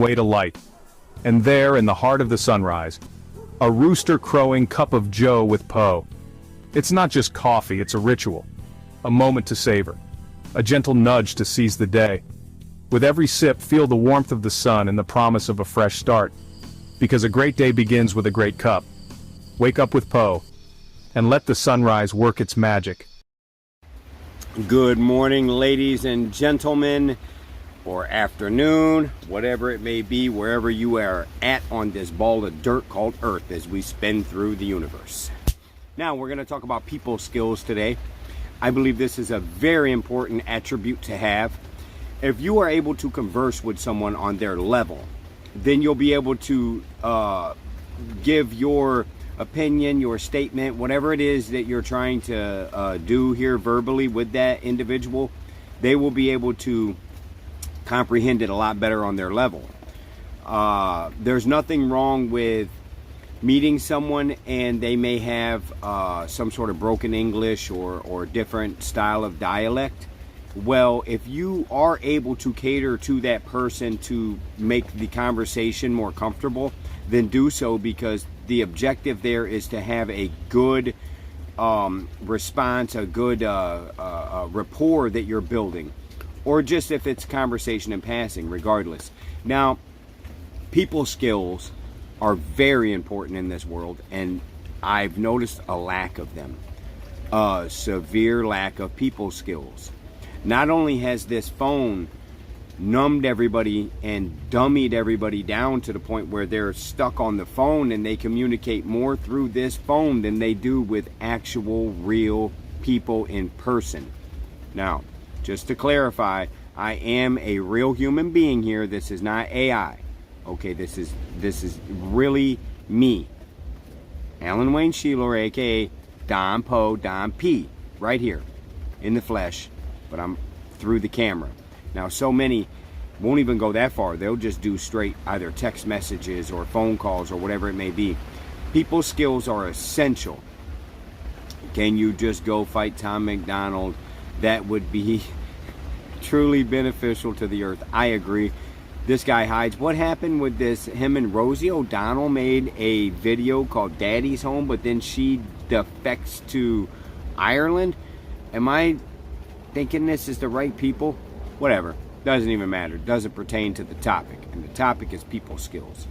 way to light. And there, in the heart of the sunrise, a rooster crowing cup of joe with po. It's not just coffee, it's a ritual. A moment to savor. A gentle nudge to seize the day. With every sip, feel the warmth of the sun and the promise of a fresh start. Because a great day begins with a great cup. Wake up with po, and let the sunrise work its magic. Good morning, ladies and gentlemen, or afternoon, whatever it may be, wherever you are at on this ball of dirt called Earth as we spin through the universe. Now, we're going to talk about people skills today. I believe this is a very important attribute to have. If you are able to converse with someone on their level, then you'll be able to give your opinion, your statement, whatever it is that you're trying to do here verbally with that individual. They will be able to comprehend it a lot better on their level. There's nothing wrong with meeting someone and they may have some sort of broken English or different style of dialect. Well, if you are able to cater to that person to make the conversation more comfortable, then do so, because the objective there is to have a good response, a good rapport that you're building, or just if it's conversation in passing, regardless. Now, people skills are very important in this world, and I've noticed a lack of them, a severe lack of people skills. Not only has this phone numbed everybody and dummied everybody down to the point where they're stuck on the phone and they communicate more through this phone than they do with actual real people in person. Now, just to clarify, I am a real human being here. This is not AI. Okay, this is really me. Alan Wayne Sheeler, aka Don Poe, Don P, right here in the flesh, but I'm through the camera. Now, so many won't even go that far. They'll just do straight either text messages or phone calls or whatever it may be. People skills are essential. Can you just go fight Tom McDonald? That would be truly beneficial to the earth. I agree. This guy hides. What happened with this? Him and Rosie O'Donnell made a video called Daddy's Home, but then she defects to Ireland. Am I thinking this is the right people? Whatever. Doesn't even matter. Doesn't pertain to the topic. And the topic is people skills.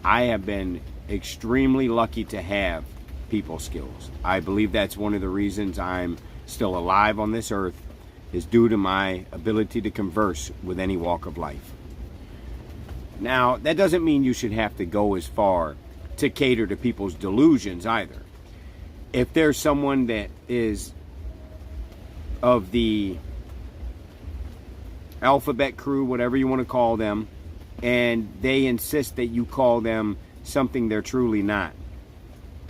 I have been extremely lucky to have people skills. I believe that's one of the reasons I'm still alive on this earth, is due to my ability to converse with any walk of life. Now, that doesn't mean you should have to go as far to cater to people's delusions either. If there's someone that is of the alphabet crew, whatever you want to call them, and they insist that you call them something they're truly not.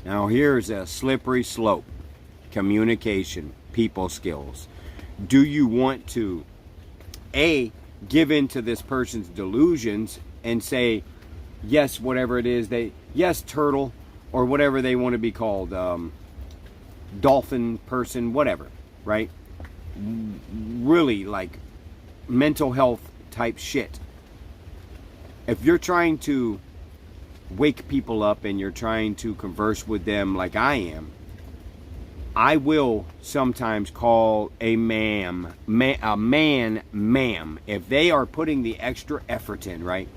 Now, here's a slippery slope. Communication, people skills. Do you want to A, give in to this person's delusions and say, yes, whatever it is, yes, turtle, or whatever they want to be called, dolphin person, whatever, right? Really, like, mental health type shit. If you're trying to wake people up and you're trying to converse with them like I am, I will sometimes call a man, ma'am, if they are putting the extra effort in, right?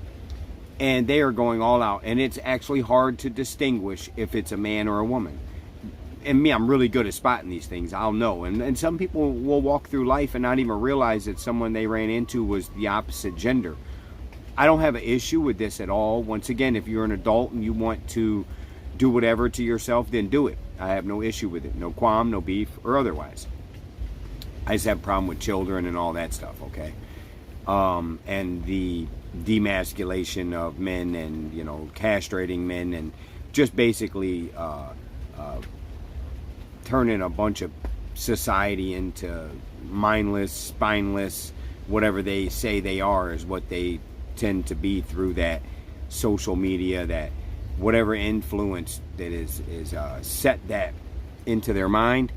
And they are going all out, and it's actually hard to distinguish if it's a man or a woman. And me, I'm really good at spotting these things. I'll know. And some people will walk through life and not even realize that someone they ran into was the opposite gender. I don't have an issue with this at all. Once again, if you're an adult and you want to do whatever to yourself, then do it. I have no issue with it. No qualm, no beef, or otherwise. I just have a problem with children and all that stuff, okay? And the demasculation of men and, castrating men and just basically turning a bunch of society into mindless, spineless, whatever they say they are is what they tend to be through that social media, that whatever influence that is set that into their mind.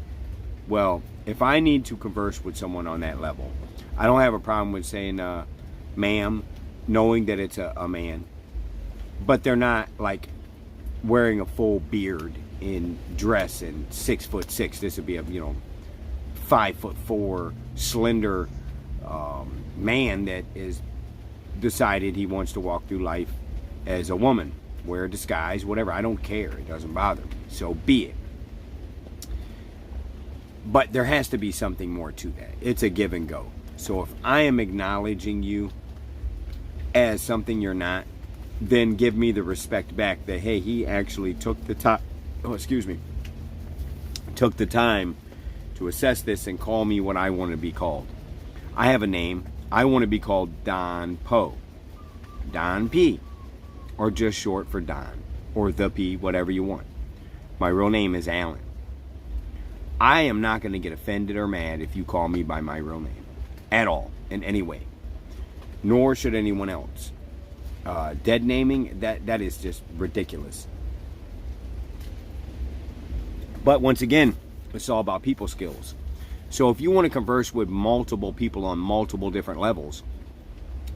Well, if I need to converse with someone on that level, I don't have a problem with saying ma'am, knowing that it's a man, but they're not like wearing a full beard in dress and 6'6". This would be a 5'4" slender man that is decided he wants to walk through life as a woman, wear a disguise, whatever. I don't care. It doesn't bother me. So be it. But there has to be something more to that. It's a give and go. So if I am acknowledging you as something you're not, then give me the respect back that, hey, he actually took the time, took the time to assess this and call me what I want to be called. I have a name. I want to be called Don Poe. Don P. Or just short for Don. Or the P, whatever you want. My real name is Alan. I am not going to get offended or mad if you call me by my real name. At all. In any way. Nor should anyone else. Dead naming, that is just ridiculous. But once again, it's all about people skills. So if you want to converse with multiple people on multiple different levels,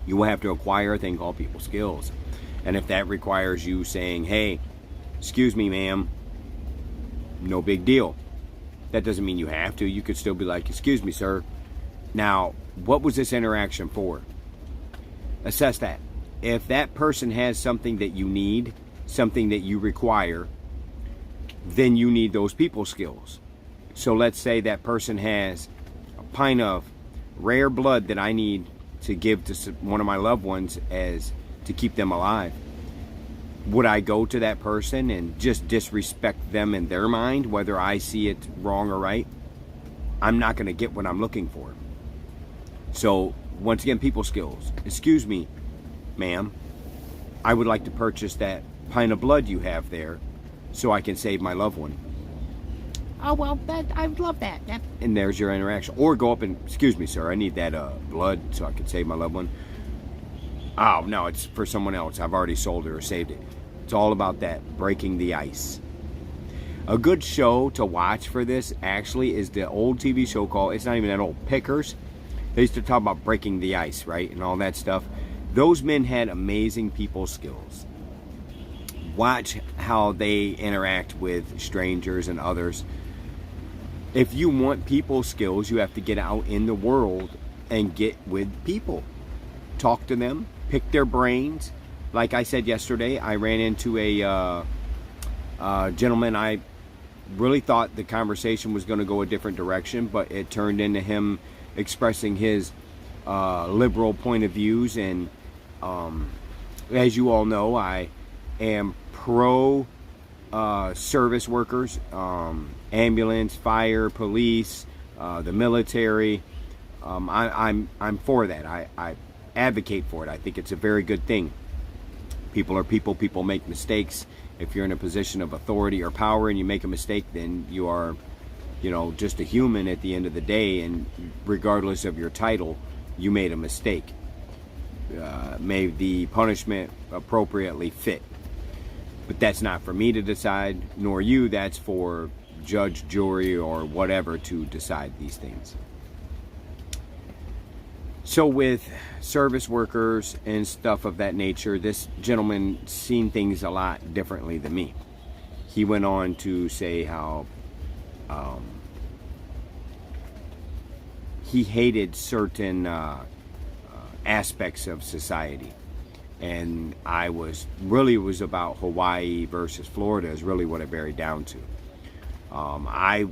you will have to acquire a thing called people skills. And if that requires you saying, hey, excuse me, ma'am, no big deal. That doesn't mean you have to. You could still be like, excuse me, sir. Now, what was this interaction for? Assess that. If that person has something that you need, something that you require, then you need those people skills. So let's say that person has a pint of rare blood that I need to give to one of my loved ones as to keep them alive. Would I go to that person and just disrespect them in their mind, whether I see it wrong or right? I'm not going to get what I'm looking for. So once again, people skills. Excuse me, ma'am, I would like to purchase that pint of blood you have there so I can save my loved one. Oh, well, I would love that. And there's your interaction. Or go up and, excuse me, sir, I need that blood so I can save my loved one. Oh, no, it's for someone else. I've already sold it or saved it. It's all about that, breaking the ice. A good show to watch for this, actually, is the old TV show called, it's not even that old, Pickers. They used to talk about breaking the ice, right, and all that stuff. Those men had amazing people skills. Watch how they interact with strangers and others. If you want people skills, you have to get out in the world and get with people. Talk to them, pick their brains. Like I said yesterday, I ran into a gentleman. I really thought the conversation was going to go a different direction, but it turned into him expressing his liberal point of views. And as you all know, I am pro service workers, ambulance, fire, police, the military. I'm for that. I advocate for it. I think it's a very good thing. People are people. People make mistakes. If you're in a position of authority or power and you make a mistake, then you are, just a human at the end of the day. And regardless of your title, you made a mistake. May the punishment appropriately fit. But that's not for me to decide, nor you. That's for judge, jury, or whatever to decide these things. So with service workers and stuff of that nature, this gentleman seen things a lot differently than me. He went on to say how he hated certain aspects of society. And I was about Hawaii versus Florida is really what it varied down to.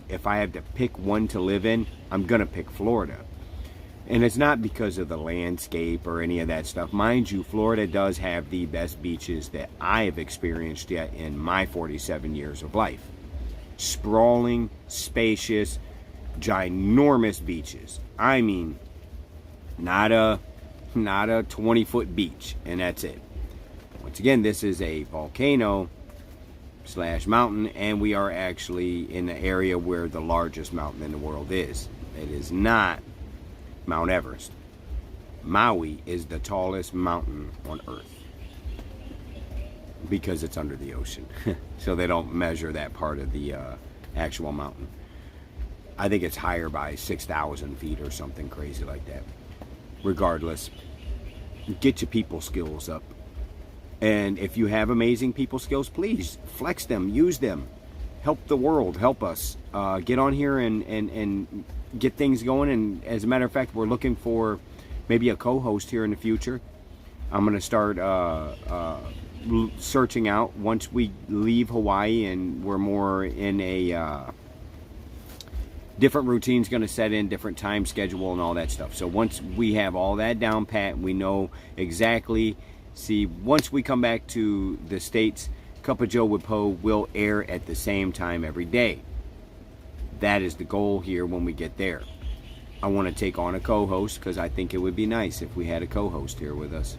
If I had to pick one to live in, I'm gonna pick Florida. And it's not because of the landscape or any of that stuff. Mind you, Florida does have the best beaches that I have experienced yet in my 47 years of life. Sprawling, spacious, ginormous beaches. I mean, not a 20-foot beach, and that's it. Once again, this is a volcano / mountain, and we are actually in the area where the largest mountain in the world is. It is not Mount Everest. Maui is the tallest mountain on Earth because it's under the ocean. So they don't measure that part of the actual mountain. I think it's higher by 6,000 feet or something crazy like that. Regardless, get your people skills up. And if you have amazing people skills, please flex them, use them, help the world, help us. Get on here and get things going. And as a matter of fact, we're looking for maybe a co-host here in the future. I'm going to start searching out once we leave Hawaii and we're more in a different routine's going to set in, different time schedule and all that stuff. So once we have all that down pat, we know exactly. See, once we come back to the States, Cup of Joe with Poe will air at the same time every day. That is the goal here when we get there. I want to take on a co-host because I think it would be nice if we had a co-host here with us.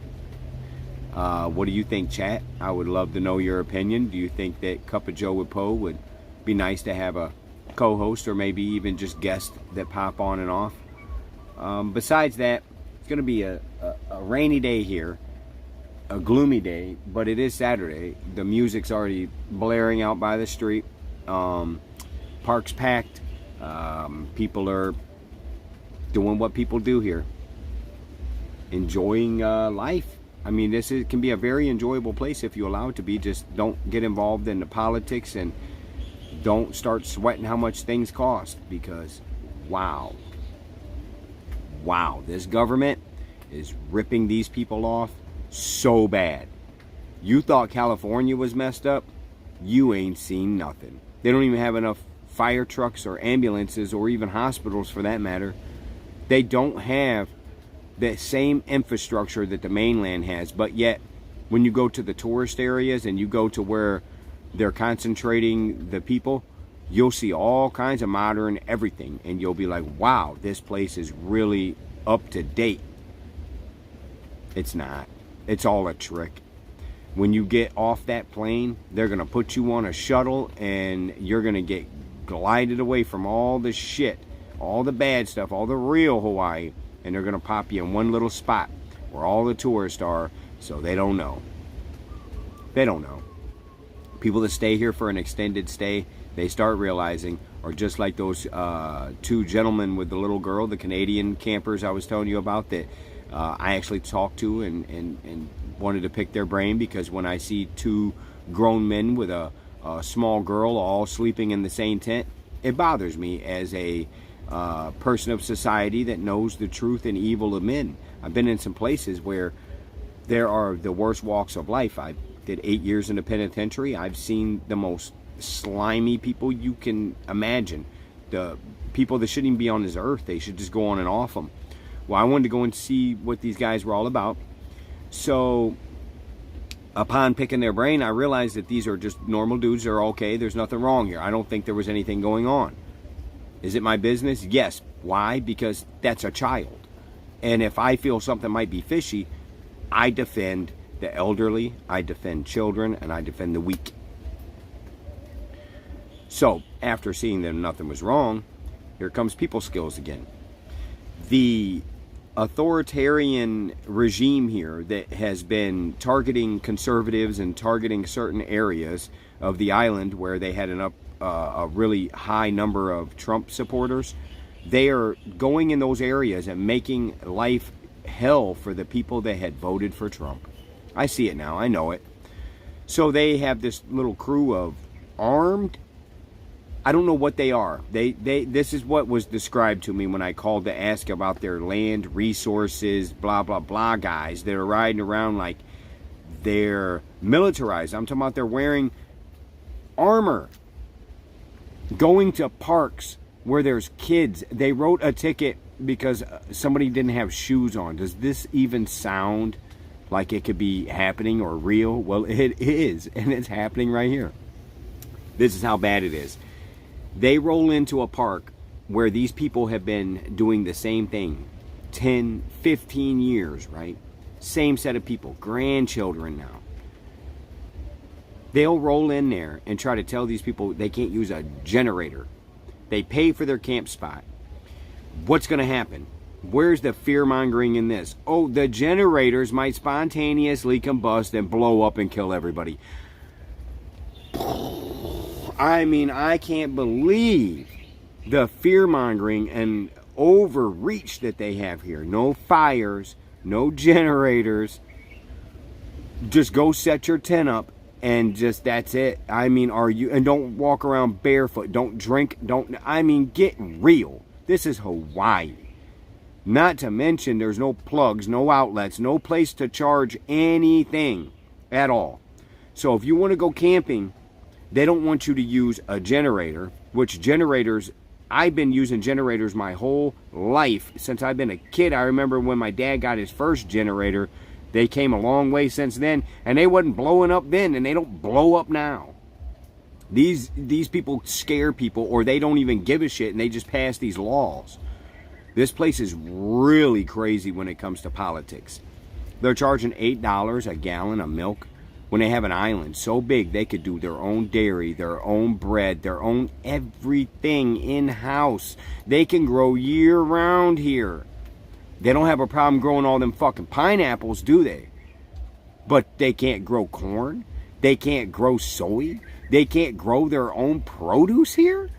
What do you think, chat? I would love to know your opinion. Do you think that Cup of Joe with Poe would be nice to have a co-host or maybe even just guests that pop on and off? Besides that, it's going to be a rainy day here, a gloomy day, but it is Saturday. The music's already blaring out by the street. Park's packed. People are doing what people do here, enjoying life. I mean, can be a very enjoyable place if you allow it to be. Just don't get involved in the politics and don't start sweating how much things cost, because wow, this government is ripping these people off so bad. You thought California was messed up? You ain't seen nothing. They don't even have enough fire trucks or ambulances or even hospitals for that matter. They don't have the same infrastructure that the mainland has, but yet when you go to the tourist areas and you go to where they're concentrating the people, you'll see all kinds of modern everything, and you'll be like, wow, this place is really up to date. It's not. It's all a trick. When you get off that plane, they're going to put you on a shuttle and you're going to get glided away from all the shit, all the bad stuff, all the real Hawaii, and they're going to pop you in one little spot where all the tourists are, so they don't know. They don't know. People that stay here for an extended stay, they start realizing, or just like those two gentlemen with the little girl, the Canadian campers I was telling you about, that I actually talked to and wanted to pick their brain, because when I see two grown men with a small girl all sleeping in the same tent, it bothers me as a person of society that knows the truth and evil of men. I've been in some places where there are the worst walks of life. I did 8 years in the penitentiary. I've seen the most slimy people you can imagine. The people that shouldn't even be on this earth. They should just go on and off them. Well, I wanted to go and see what these guys were all about. So upon picking their brain, I realized that these are just normal dudes. They're okay. There's nothing wrong here. I don't think there was anything going on. Is it my business? Yes. Why? Because that's a child. And if I feel something might be fishy, I defend the elderly, I defend children, and I defend the weak. So, after seeing that nothing was wrong, here comes people skills again. The authoritarian regime here that has been targeting conservatives and targeting certain areas of the island where they had a really high number of Trump supporters, they are going in those areas and making life hell for the people that had voted for Trump. I see it now. I know it. So they have this little crew of armed, I don't know what they are. This is what was described to me when I called to ask about their land resources, blah, blah, blah guys. They're riding around like they're militarized. I'm talking about they're wearing armor, going to parks where there's kids. They wrote a ticket because somebody didn't have shoes on. Does this even sound like it could be happening or real? Well, it is, and it's happening right here. This is how bad it is. They roll into a park where these people have been doing the same thing 10, 15 years, right? Same set of people, grandchildren now. They'll roll in there and try to tell these people they can't use a generator. They pay for their camp spot. What's going to happen? Where's the fear-mongering in this? Oh, the generators might spontaneously combust and blow up and kill everybody. I mean, I can't believe the fear-mongering and overreach that they have here. No fires, no generators. Just go set your tent up and just that's it. I mean, and don't walk around barefoot. Don't drink. Get real. This is Hawaii. Not to mention there's no plugs, no outlets, no place to charge anything at all. So if you want to go camping, they don't want you to use a generator, which generators, I've been using generators my whole life. Since I've been a kid, I remember when my dad got his first generator, they came a long way since then, and they wasn't blowing up then, and they don't blow up now. These people scare people, or they don't even give a shit, and they just pass these laws. This place is really crazy when it comes to politics. They're charging $8 a gallon of milk when they have an island so big they could do their own dairy, their own bread, their own everything in-house. They can grow year-round here. They don't have a problem growing all them fucking pineapples, do they? But they can't grow corn. They can't grow soy. They can't grow their own produce here?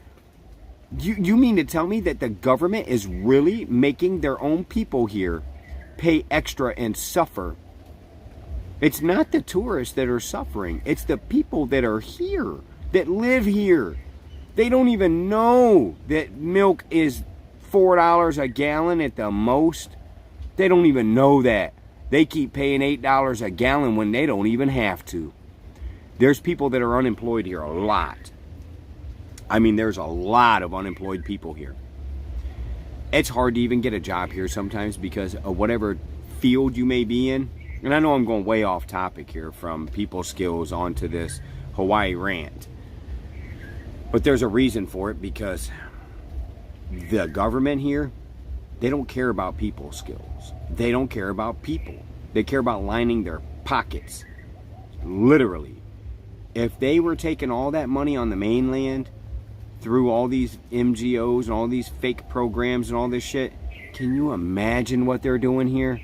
You mean to tell me that the government is really making their own people here pay extra and suffer? It's not the tourists that are suffering. It's the people that are here, that live here. They don't even know that milk is $4 a gallon at the most. They don't even know that. They keep paying $8 a gallon when they don't even have to. There's people that are unemployed here, a lot. I mean, there's a lot of unemployed people here. It's hard to even get a job here sometimes because of whatever field you may be in. And I know I'm going way off topic here from people skills onto this Hawaii rant. But there's a reason for it, because the government here, they don't care about people skills. They don't care about people. They care about lining their pockets. Literally. If they were taking all that money on the mainland through all these MGOs and all these fake programs and all this shit, can you imagine what they're doing here?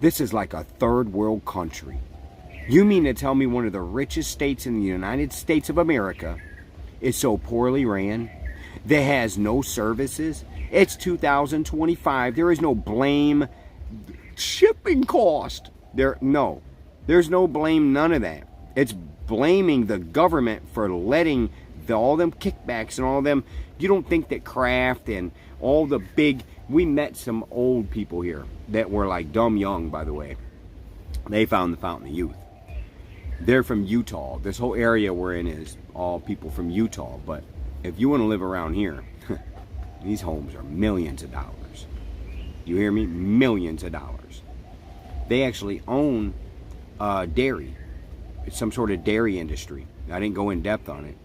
This is like a third world country. You mean to tell me one of the richest states in the United States of America is so poorly ran, that has no services? It's 2025. There is no blame shipping cost. There's no blame, none of that. It's blaming the government for letting all them kickbacks and all them. You don't think that Kraft and all the big, we met some old people here that were like dumb young, by the way. They found the fountain of youth. They're from Utah. This whole area we're in is all people from Utah. But if you want to live around here, these homes are millions of dollars. You hear me? Millions of dollars. They actually own dairy. It's some sort of dairy industry. I didn't go in depth on it.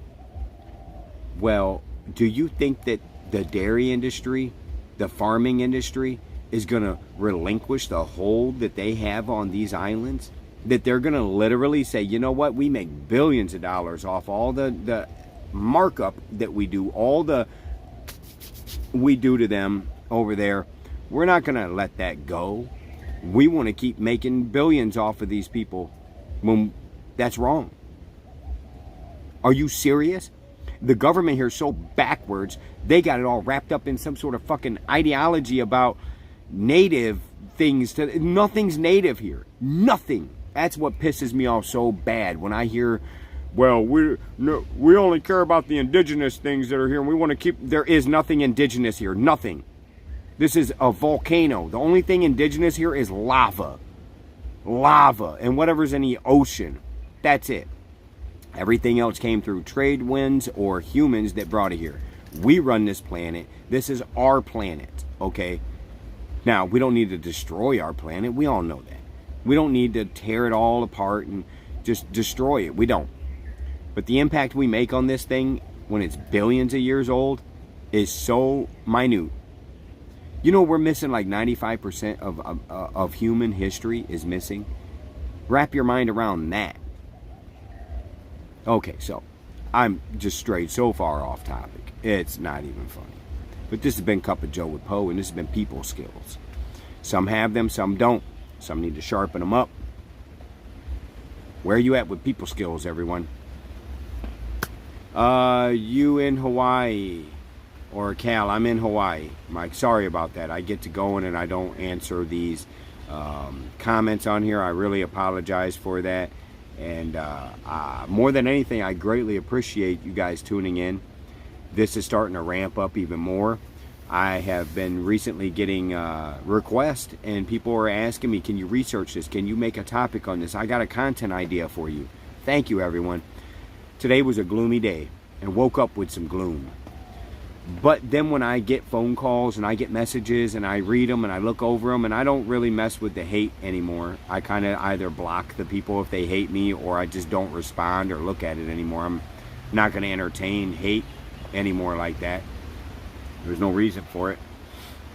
Well, do you think that the dairy industry, the farming industry, is going to relinquish the hold that they have on these islands? That they're going to literally say, you know what, we make billions of dollars off all the markup that we do, we do to them over there. We're not going to let that go. We want to keep making billions off of these people when that's wrong. Are you serious? The government here is so backwards, they got it all wrapped up in some sort of fucking ideology about native things. Nothing's native here. Nothing. That's what pisses me off so bad when I hear, well, we only care about the indigenous things that are here, and we want to keep. There is nothing indigenous here. Nothing. This is a volcano. The only thing indigenous here is lava. Lava and whatever's in the ocean. That's it. Everything else came through trade winds or humans that brought it here. We run this planet. This is our planet, okay? Now, we don't need to destroy our planet. We all know that. We don't need to tear it all apart and just destroy it. We don't. But the impact we make on this thing when it's billions of years old is so minute. You know, we're missing like 95% of human history is missing. Wrap your mind around that. Okay, so I'm just strayed so far off topic. It's not even funny. But this has been Cup of Joe with Poe, and this has been people skills. Some have them, some don't. Some need to sharpen them up. Where are you at with people skills, everyone? You in Hawaii. Or Cal, I'm in Hawaii. Mike, sorry about that. I get to going and I don't answer these comments on here. I really apologize for that. And more than anything, I greatly appreciate you guys tuning in. This is starting to ramp up even more. I have been recently getting requests, and people are asking me, can you research this? Can you make a topic on this? I got a content idea for you. Thank you, everyone. Today was a gloomy day and woke up with some gloom. But then when I get phone calls and I get messages and I read them and I look over them, and I don't really mess with the hate anymore. I kind of either block the people if they hate me, or I just don't respond or look at it anymore. I'm not going to entertain hate anymore like that. There's no reason for it.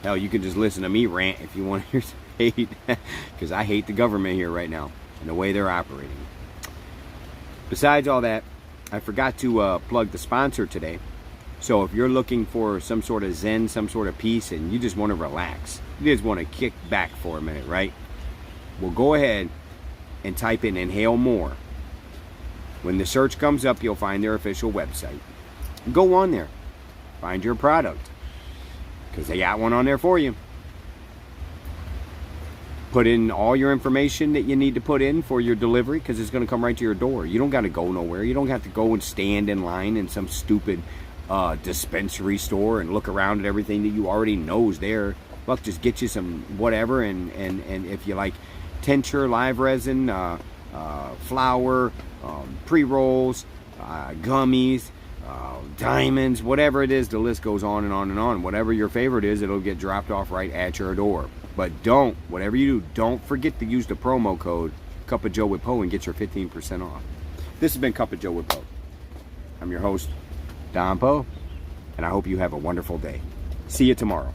Hell, you can just listen to me rant if you want to hear some hate, because I hate the government here right now and the way they're operating. Besides all that, I forgot to plug the sponsor today. So if you're looking for some sort of zen, some sort of peace, and you just want to relax, you just want to kick back for a minute, right? Well, go ahead and type in Inhale More. When the search comes up, you'll find their official website. Go on there. Find your product, because they got one on there for you. Put in all your information that you need to put in for your delivery, because it's going to come right to your door. You don't got to go nowhere. You don't have to go and stand in line in some stupid dispensary store and look around at everything that you already know is there. Look, just get you some whatever, and if you like tincture, live resin, flour, pre-rolls, gummies, diamonds, whatever it is, the list goes on and on and on. Whatever your favorite is, it'll get dropped off right at your door. But whatever you do, don't forget to use the promo code Cup of Joe with Poe and get your 15% off. This has been Cup of Joe with Poe. I'm your host, Don Poe, and I hope you have a wonderful day. See you tomorrow.